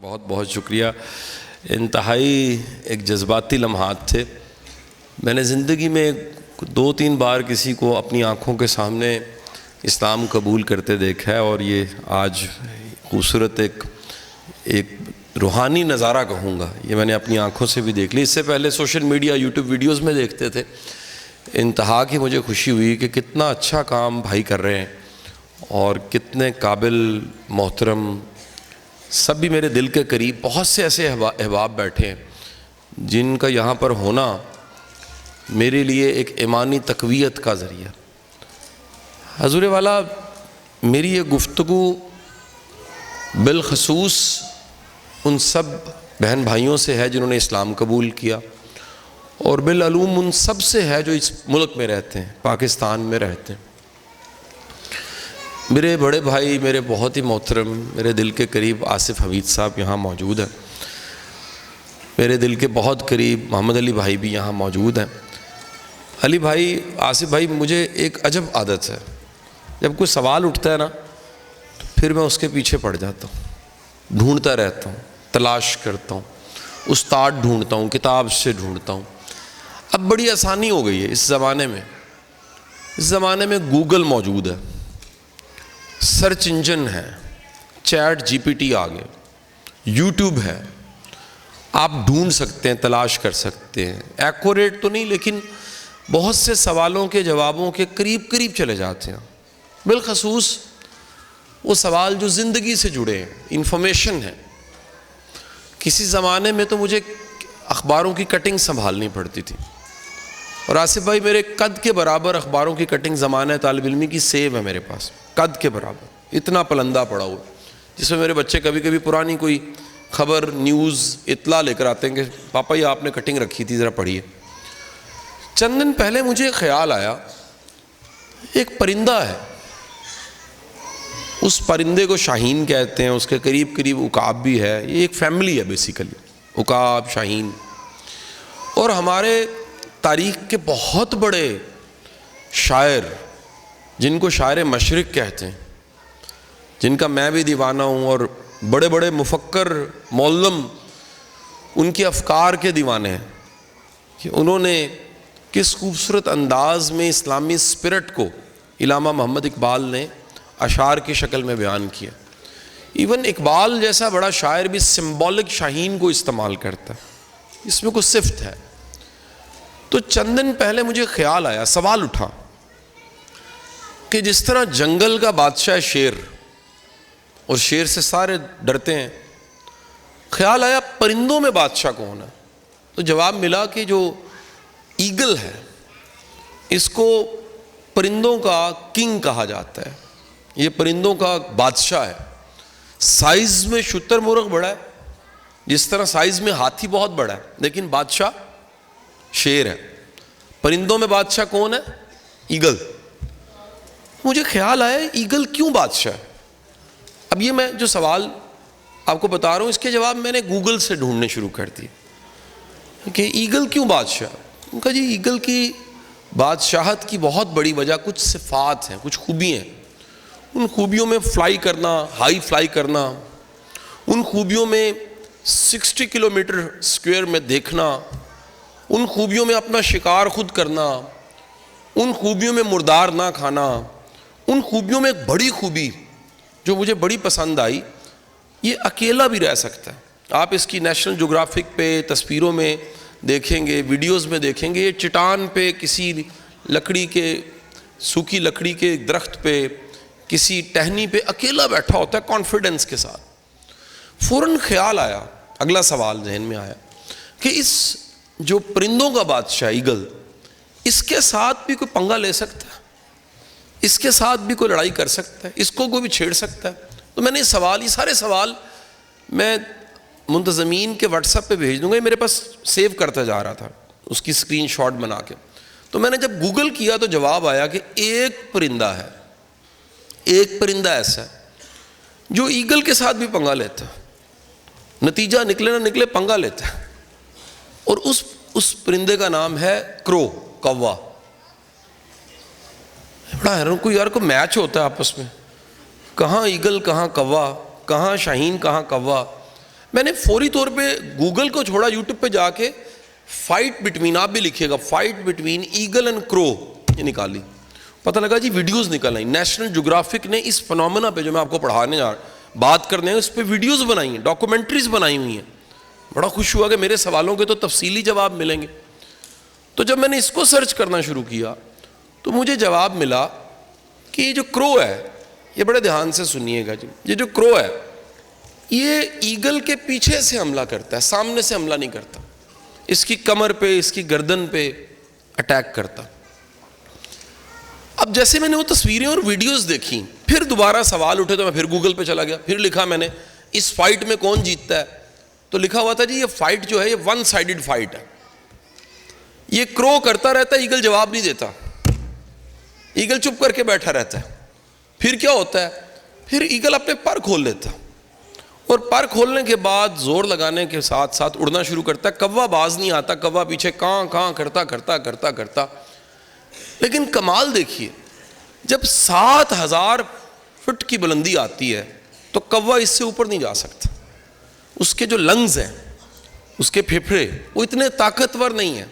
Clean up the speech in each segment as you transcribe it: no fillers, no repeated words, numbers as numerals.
بہت بہت شکریہ. انتہائی ایک جذباتی لمحات تھے. میں نے زندگی میں 2-3 بار کسی کو اپنی آنکھوں کے سامنے اسلام قبول کرتے دیکھا ہے، اور یہ آج خوبصورت ایک روحانی نظارہ کہوں گا، یہ میں نے اپنی آنکھوں سے بھی دیکھ لی. اس سے پہلے سوشل میڈیا یوٹیوب ویڈیوز میں دیکھتے تھے. انتہا کی مجھے خوشی ہوئی کہ کتنا اچھا کام بھائی کر رہے ہیں، اور کتنے قابل محترم، سب بھی میرے دل کے قریب. بہت سے ایسے احباب بیٹھے ہیں جن کا یہاں پر ہونا میرے لیے ایک ایمانی تقویت کا ذریعہ. حضور والا، میری یہ گفتگو بالخصوص ان سب بہن بھائیوں سے ہے جنہوں نے اسلام قبول کیا، اور بالعلوم ان سب سے ہے جو اس ملک میں رہتے ہیں، پاکستان میں رہتے ہیں. میرے بڑے بھائی، میرے بہت ہی محترم، میرے دل کے قریب آصف حمید صاحب یہاں موجود ہیں. میرے دل کے بہت قریب محمد علی بھائی بھی یہاں موجود ہیں. علی بھائی، آصف بھائی، مجھے ایک عجب عادت ہے، جب کوئی سوال اٹھتا ہے نا تو پھر میں اس کے پیچھے پڑ جاتا ہوں، ڈھونڈتا رہتا ہوں، تلاش کرتا ہوں، استاد ڈھونڈتا ہوں، کتاب سے ڈھونڈتا ہوں. اب بڑی آسانی ہو گئی ہے اس زمانے میں گوگل موجود ہے، سرچ انجن ہے، چیٹ جی پی ٹی آ گئے، یوٹیوب ہے. آپ ڈھونڈ سکتے ہیں، تلاش کر سکتے ہیں. ایکوریٹ تو نہیں، لیکن بہت سے سوالوں کے جوابوں کے قریب چلے جاتے ہیں. بالخصوص وہ سوال جو زندگی سے جڑے ہیں، انفارمیشن ہے. کسی زمانے میں تو مجھے اخباروں کی کٹنگ سنبھالنی پڑتی تھی، اور آصف بھائی میرے قد کے برابر اخباروں کی کٹنگ زمانہ طالب علمی کی سیو ہے میرے پاس، قد کے برابر اتنا پلندہ پڑا ہوا، جس میں میرے بچے کبھی کبھی پرانی کوئی خبر، نیوز، اطلاع لے کر آتے ہیں کہ پاپا یہ آپ نے کٹنگ رکھی تھی، ذرا پڑھیے. چند دن پہلے مجھے خیال آیا، ایک پرندہ ہے، اس پرندے کو شاہین کہتے ہیں، اس کے قریب عقاب بھی ہے. یہ ایک فیملی ہے بیسیکلی، عقاب، شاہین. اور ہمارے تاریخ کے بہت بڑے شاعر، جن کو شاعر مشرق کہتے ہیں، جن کا میں بھی دیوانہ ہوں، اور بڑے بڑے مفکر، معلم ان کے افکار کے دیوانے ہیں کہ انہوں نے کس خوبصورت انداز میں اسلامی اسپرٹ کو علامہ محمد اقبال نے اشعار کی شکل میں بیان کیا. ایون اقبال جیسا بڑا شاعر بھی سمبولک شاہین کو استعمال کرتا ہے، اس میں کوئی صفت ہے. تو چند دن پہلے مجھے خیال آیا، سوال اٹھا کہ جس طرح جنگل کا بادشاہ شیر، اور شیر سے سارے ڈرتے ہیں، خیال آیا پرندوں میں بادشاہ کون ہے؟ تو جواب ملا کہ جو ایگل ہے، اس کو پرندوں کا کنگ کہا جاتا ہے، یہ پرندوں کا بادشاہ ہے. سائز میں شتر مرغ بڑا ہے، جس طرح سائز میں ہاتھی بہت بڑا ہے، لیکن بادشاہ شیر ہے. پرندوں میں بادشاہ کون ہے؟ ایگل. مجھے خیال آیا ایگل کیوں بادشاہ ہے؟ اب یہ میں جو سوال آپ کو بتا رہا ہوں، اس کے جواب میں نے گوگل سے ڈھونڈنے شروع کر دیے کہ ایگل کیوں بادشاہ. ان کا جی ایگل کی بادشاہت کی بہت بڑی وجہ کچھ صفات ہیں، کچھ خوبی ہیں. ان خوبیوں میں فلائی کرنا، ہائی فلائی کرنا، ان خوبیوں میں 60 کلومیٹر اسکوائر میں دیکھنا، ان خوبیوں میں اپنا شکار خود کرنا، ان خوبیوں میں مردار نہ کھانا. ان خوبیوں میں ایک بڑی خوبی جو مجھے بڑی پسند آئی، یہ اکیلا بھی رہ سکتا ہے. آپ اس کی نیشنل جغرافک پہ تصویروں میں دیکھیں گے، ویڈیوز میں دیکھیں گے، یہ چٹان پہ کسی لکڑی کے، سوکھی لکڑی کے درخت پہ، کسی ٹہنی پہ اکیلا بیٹھا ہوتا ہے کانفیڈنس کے ساتھ. فوراً خیال آیا، اگلا سوال ذہن میں آیا کہ اس جو پرندوں کا بادشاہ ایگل، اس کے ساتھ بھی کوئی پنگا لے سکتا ہے، اس کے ساتھ بھی کوئی لڑائی کر سکتا ہے، اس کو کوئی بھی چھیڑ سکتا ہے. تو میں نے یہ سارے سوال میں منتظمین کے واٹس ایپ پہ بھیج دوں گا. یہ میرے پاس سیو کرتا جا رہا تھا اس کی اسکرین شاٹ بنا کے. تو میں نے جب گوگل کیا تو جواب آیا کہ ایک پرندہ ایسا ہے جو ایگل کے ساتھ بھی پنگا لیتا ہے، نتیجہ نکلے نہ نکلے پنگا لیتا ہے. اور اس پرندے کا نام ہے کرو، کوا. بڑا حیران، کوئی یار کو میچ ہوتا ہے آپس میں، کہاں ایگل کہاں کوا، کہاں شاہین کہاں کوا. میں نے فوری طور پہ گوگل کو چھوڑا، یوٹیوب پہ جا کے فائٹ بٹوین، آپ بھی لکھیے گا فائٹ بٹوین ایگل اینڈ کرو، یہ نکالی، پتہ لگا جی ویڈیوز نکل آئیں. نیشنل جغرافک نے اس فنومنا پہ جو میں آپ کو پڑھانے جا بات کرنے ہیں اس پہ ویڈیوز بنائی ہیں، ڈاکومنٹریز بنائی ہوئی ہیں. بڑا خوش ہوا کہ میرے سوالوں کے تو تفصیلی جواب ملیں گے. تو جب میں نے اس کو سرچ کرنا شروع کیا تو مجھے جواب ملا کہ یہ جو کرو ہے، یہ بڑے دھیان سے سنیے گا جی، یہ جو کرو ہے یہ ایگل کے پیچھے سے حملہ کرتا ہے، سامنے سے حملہ نہیں کرتا، اس کی کمر پہ، اس کی گردن پہ اٹیک کرتا. اب جیسے میں نے وہ تصویریں اور ویڈیوز دیکھی، پھر دوبارہ سوال اٹھے تو میں پھر گوگل پہ چلا گیا، پھر لکھا میں نے اس فائٹ میں کون جیتتا ہے، تو لکھا ہوا تھا جی یہ فائٹ جو ہے یہ ون سائیڈڈ فائٹ ہے، یہ کرو کرتا رہتا ہے، ایگل جواب نہیں دیتا، ایگل چپ کر کے بیٹھا رہتا ہے. پھر کیا ہوتا ہے، پھر ایگل اپنے پر کھول لیتا اور پر کھولنے کے بعد زور لگانے کے ساتھ ساتھ اڑنا شروع کرتا ہے. کوا باز نہیں آتا، کوا پیچھے کاں کاں کرتا کرتا کرتا کرتا. لیکن کمال دیکھیے، جب 7,000 فٹ کی بلندی آتی ہے تو کوا اس سے اوپر نہیں جا سکتا. اس کے جو لنگز ہیں، اس کے پھیپھڑے وہ اتنے طاقتور نہیں ہیں،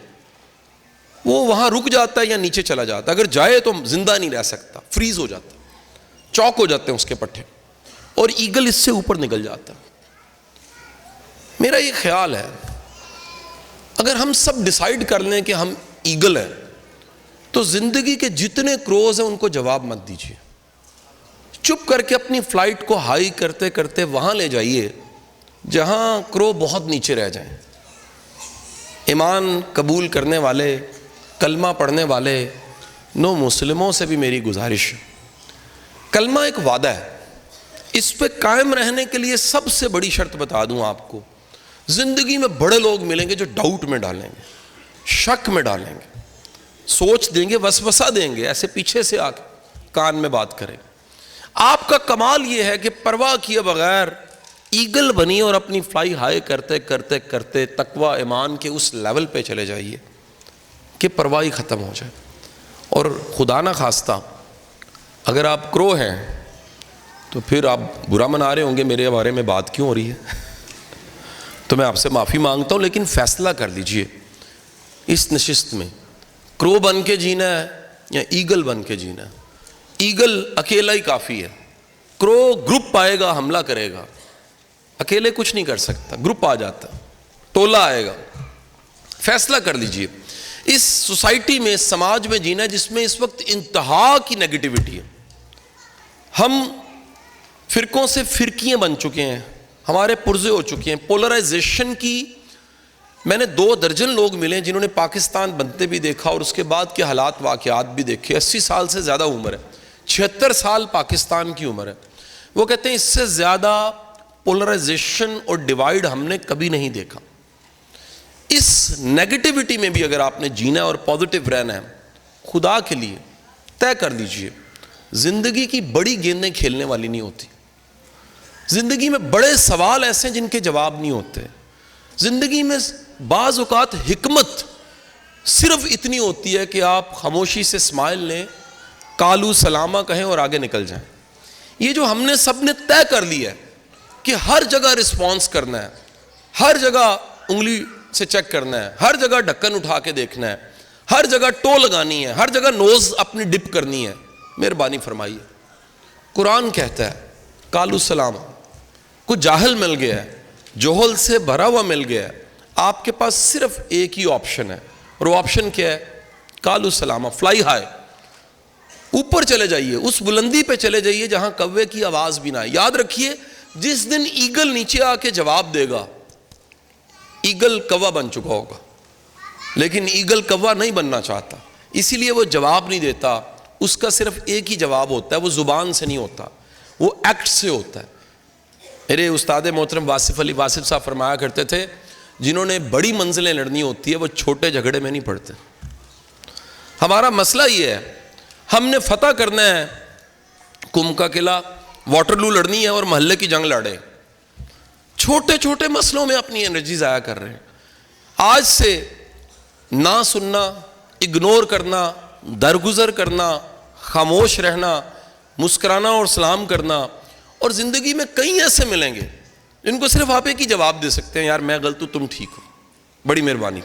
وہ وہاں رک جاتا ہے یا نیچے چلا جاتا ہے. اگر جائے تو زندہ نہیں رہ سکتا، فریز ہو جاتا، چوک ہو جاتے ہیں اس کے پٹھے، اور ایگل اس سے اوپر نکل جاتا. میرا یہ خیال ہے اگر ہم سب ڈیسائیڈ کر لیں کہ ہم ایگل ہیں تو زندگی کے جتنے کروز ہیں ان کو جواب مت دیجیے، چپ کر کے اپنی فلائٹ کو ہائی کرتے کرتے وہاں لے جائیے جہاں کرو بہت نیچے رہ جائیں. ایمان قبول کرنے والے، کلمہ پڑھنے والے نو مسلموں سے بھی میری گزارش ہے، کلمہ ایک وعدہ ہے، اس پہ قائم رہنے کے لیے سب سے بڑی شرط بتا دوں آپ کو، زندگی میں بڑے لوگ ملیں گے جو ڈاؤٹ میں ڈالیں گے، شک میں ڈالیں گے، سوچ دیں گے، وسوسہ دیں گے، ایسے پیچھے سے آ کے کان میں بات کریں. آپ کا کمال یہ ہے کہ پرواہ کیے بغیر ایگل بنی اور اپنی فلائی ہائی کرتے کرتے کرتے تقوی ایمان کے اس لیول پہ چلے جائیے کہ پرواہی ختم ہو جائے. اور خدا نہ خواستہ اگر آپ کرو ہیں تو پھر آپ برا منا رہے ہوں گے میرے بارے میں بات کیوں ہو رہی ہے تو میں آپ سے معافی مانگتا ہوں، لیکن فیصلہ کر لیجئے اس نشست میں کرو بن کے جینا ہے یا ایگل بن کے جینا ہے. ایگل اکیلا ہی کافی ہے، کرو گروپ آئے گا، حملہ کرے گا، اکیلے کچھ نہیں کر سکتا، گروپ آ جاتا، ٹولہ آئے گا. فیصلہ کر لیجئے اس سوسائٹی میں، سماج میں جینا جس میں اس وقت انتہا کی نیگیٹیوٹی ہے. ہم فرقوں سے فرقیاں بن چکے ہیں، ہمارے پرزے ہو چکے ہیں. پولرائزیشن کی میں نے 2 درجن لوگ ملے جنہوں نے پاکستان بنتے بھی دیکھا اور اس کے بعد کے حالات واقعات بھی دیکھے. 80 سال سے زیادہ عمر ہے، 76 سال پاکستان کی عمر ہے. وہ کہتے ہیں اس سے زیادہ پولرائزیشن اور ڈیوائیڈ ہم نے کبھی نہیں دیکھا. اس نیگیٹیوٹی میں بھی اگر آپ نے جینا ہے اور پازیٹیو رہنا ہے، خدا کے لیے طے کر لیجئے زندگی کی بڑی گیندیں کھیلنے والی نہیں ہوتی. زندگی میں بڑے سوال ایسے ہیں جن کے جواب نہیں ہوتے. زندگی میں بعض اوقات حکمت صرف اتنی ہوتی ہے کہ آپ خاموشی سے اسمائل لیں، کالو سلامہ کہیں اور آگے نکل جائیں. یہ جو ہم نے سب نے طے کر لیا ہے کہ ہر جگہ رسپانس کرنا ہے، ہر جگہ انگلی سے چیک کرنا ہے، ہر جگہ ڈھکن اٹھا کے دیکھنا ہے، ہر جگہ ٹو لگانی ہے، ہر جگہ نوز اپنی ڈپ کرنی ہے، مہربانی فرمائیے. قرآن کہتا ہے کالو سلام، کچھ جاہل مل گیا ہے، جوہل سے بھرا ہوا مل گیا ہے، آپ کے پاس صرف ایک ہی آپشن ہے، اور وہ آپشن کیا ہے؟ کالو سلامہ، فلائی ہائی، اوپر چلے جائیے، اس بلندی پہ چلے جائیے جہاں کوے کی آواز بھی نہ آئے. یاد رکھیے جس دن ایگل نیچے آ کے جواب دے گا، ایگل کوا بن چکا ہوگا، لیکن ایگل کوا نہیں بننا چاہتا، اسی لیے وہ جواب نہیں دیتا. اس کا صرف ایک ہی جواب ہوتا ہے، وہ زبان سے نہیں ہوتا، وہ ایکٹ سے ہوتا ہے. میرے استاد محترم واصف علی واصف صاحب فرمایا کرتے تھے جنہوں نے بڑی منزلیں لڑنی ہوتی ہے وہ چھوٹے جھگڑے میں نہیں پڑتے. ہمارا مسئلہ یہ ہے، ہم نے فتح کرنا ہے کم کا قلعہ، واٹر لو لڑنی ہے اور محلے کی جنگ لڑے، چھوٹے چھوٹے مسئلوں میں اپنی انرجی ضائع کر رہے ہیں. آج سے نہ سننا، اگنور کرنا، درگزر کرنا، خاموش رہنا، مسکرانا اور سلام کرنا. اور زندگی میں کئی ایسے ملیں گے ان کو صرف آپ ایک ہی جواب دے سکتے ہیں، یار میں غلط ہوں تم ٹھیک ہو، بڑی مہربانی۔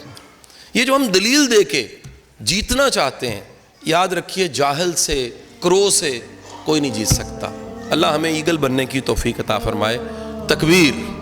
یہ جو ہم دلیل دے کے جیتنا چاہتے ہیں، یاد رکھیے جاہل سے، کرو سے کوئی نہیں جیت سکتا۔ اللہ ہمیں ایگل بننے کی توفیق عطا فرمائے۔ تکبیر۔